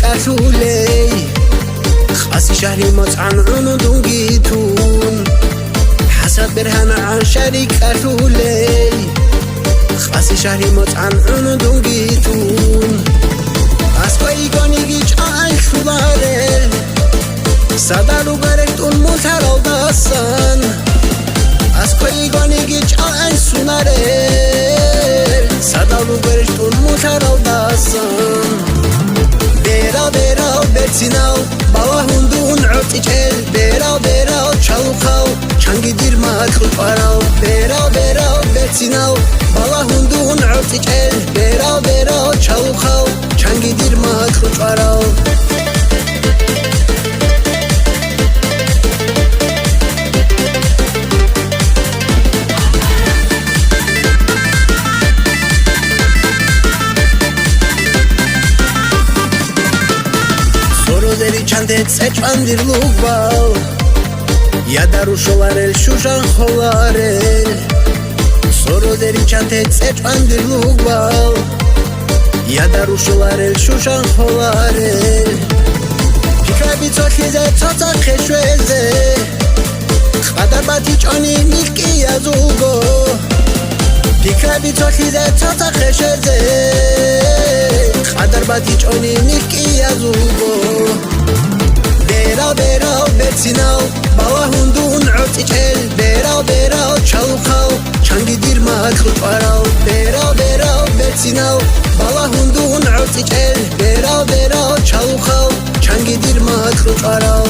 كاشولي خاسي شهري مطعن عنودون جيتون حسب برهان عن شريك كاشولي خاسي شهري مطعن عنودون جيتون اسكوي گانی گیچ آی شولاره صدالو برکتون مترال داستان اسکوی گانی گیچ آی سوناره صدالو برکتون مترال داستان بیرا بیرا برسیناو بالا هندون عطیچل بیرا بیرا چالوخاو چنگی دیر مکل پاراو بیرا بیرا برسیناو بالا هندون عطیچل بیرا بیرا چالوخاو چنگی دیر مکل پاراو چندت سچاندیر لوبال یادارو شوارل شوشان خوارل سورو دری چندت سچاندیر لوبال یادارو شوارل شوشان خوارل پیکابی تو خیزه تا تا خشوزه خدر باتی چانی نیکی یزوگو پیکابی تو خیزه تا تا خشوزه خدر باتی چانی نیکی یزوگو بیرا بیرا برسیناو بالا هندون عطیچل بیرا بیرا چالوخاو چنگی دیر مکل پاراو بیرا بیرا برسیناو بالا هندون عطیچل بیرا بیرا چالوخاو چنگی دیر مکل پاراو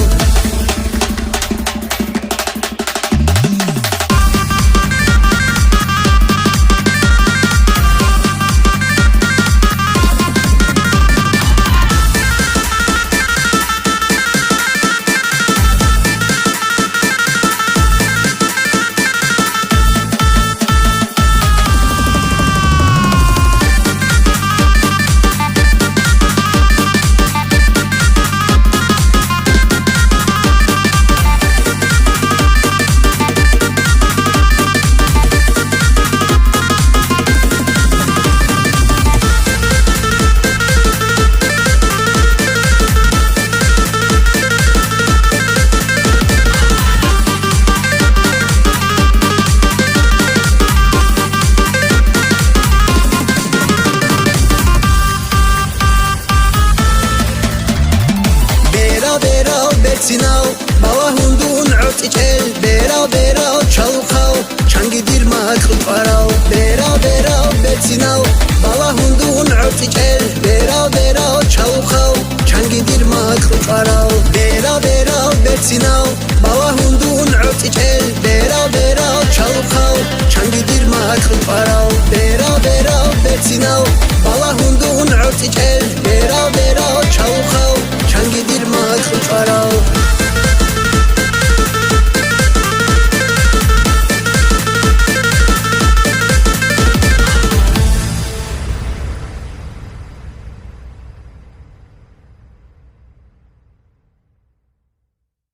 برسیناو بالا هندون عطیچل بیرا بیرا چالوخاو چنگی دیر مکل پاراو بیرا بیرا برسیناو بالا هندون عطیچل بیرا بیرا چالوخاو چنگی دیر مکل پاراو بیرا بیرا برسیناو